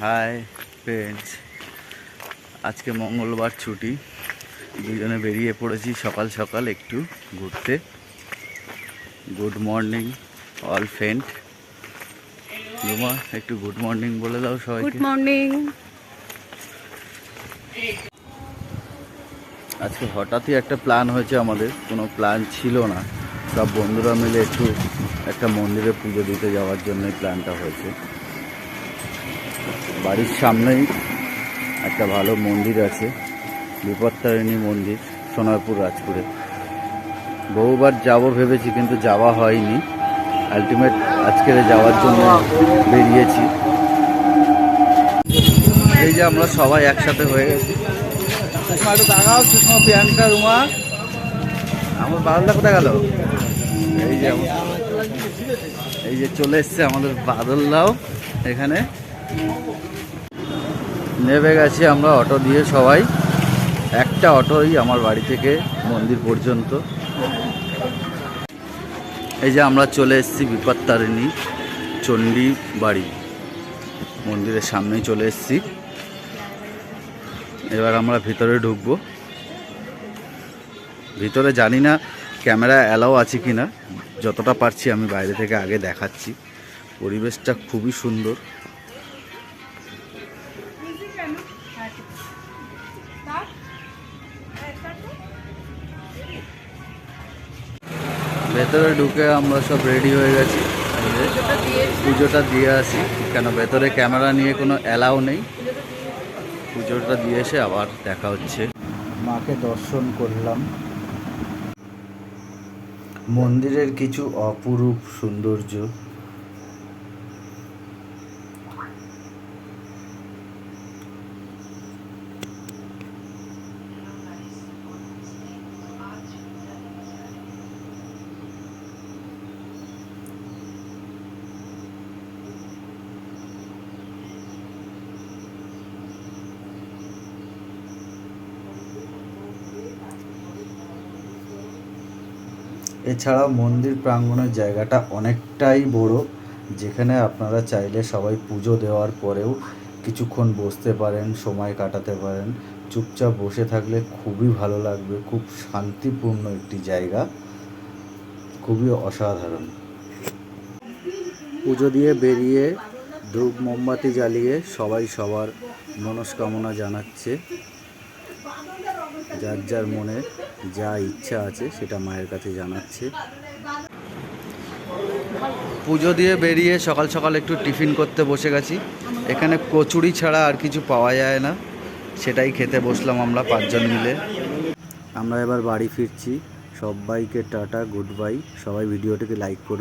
Hi friends, আজকে মঙ্গলবার ছুটি, দুজনে বেরিয়ে পড়েছি সকাল সকাল একটু ঘুরতে। Good morning all friend. Ruma, একটু গুড মর্নিং বলে দাও সবাইকে। Good morning. আজকে হঠাৎই একটা প্ল্যান হয়েছে, আমাদের কোনো প্ল্যান ছিল না। সব বন্ধুরা মিলে একটু একটা মন্দিরে পুজো দিতে যাওয়ার জন্যই প্ল্যানটা হয়েছে। বাড়ির সামনেই একটা ভালো মন্দির আছে, বিপত্তারিণী মন্দির, সোনারপুর রাজপুরে। বহুবার যাবো ভেবেছি, কিন্তু যাওয়া হয়নি। আলটিমেট আজকে যাওয়ার জন্য বেরিয়েছি। এই যে আমরা সবাই একসাথে হয়ে গেছি। সুষমা একটু তাকাও, সুষমা, প্রিয়াঙ্কা, রুমা। আমার বাদলদা কোথায় গেল? এই যে চলে এসছে আমাদের বাদলদাও এখানে। নেমে গেছি আমরা অটো দিয়ে সবাই। একটা অটোই আমার বাড়ি থেকে মন্দির পর্যন্ত। এই যে আমরা চলে এসেছি বিপত্তারিণী চণ্ডী বাড়ি, মন্দিরের সামনেই চলে এসেছি। এবার আমরা ভিতরে ঢুকবো। ভিতরে জানি না ক্যামেরা অ্যালাউ আছে কি না, যতটা পারছি আমি বাইরে থেকে আগে দেখাচ্ছি। পরিবেশটা খুবই সুন্দর। ভেতরে ঢুকে আমরা সব রেডি হয়ে গেছি, পুজোটা দিয়ে আসি, কেন ভেতরে ক্যামেরা নিয়ে কোনো অ্যালাউ নেই। পুজোটা দিয়ে এসে আবার দেখা হচ্ছে। মাকে দর্শন করলাম। মন্দিরের কিছু অপরূপ সৌন্দর্য। এছাড়াও মন্দির প্রাঙ্গণের জায়গাটা অনেকটাই বড়, যেখানে আপনারা চাইলে সবাই পুজো দেওয়ার পরেও কিছুক্ষণ বসতে পারেন, সময় কাটাতে পারেন। চুপচাপ বসে থাকলে খুবই ভালো লাগবে। খুব শান্তিপূর্ণ একটি জায়গা, খুবই অসাধারণ। পুজো দিয়ে বেরিয়ে ধূপ মোমবাতি জ্বালিয়ে সবাই সবার মনস্কামনা জানাচ্ছে। যার যার মনে যা ইচ্ছা আছে সেটা মায়ের কাছে জানাচ্ছে। পুজো দিয়ে বেরিয়ে সকাল সকাল একটু টিফিন করতে বসে গেছি। এখানে কচুরি ছাড়া আর কিছু পাওয়া যায় না, সেটাই খেতে বসলাম আমরা 5 জন মিলে। আমরা এবার বাড়ি ফিরছি। সবাইকে টাটা, গুড বাই। সবাই ভিডিওটিকে লাইক করুন।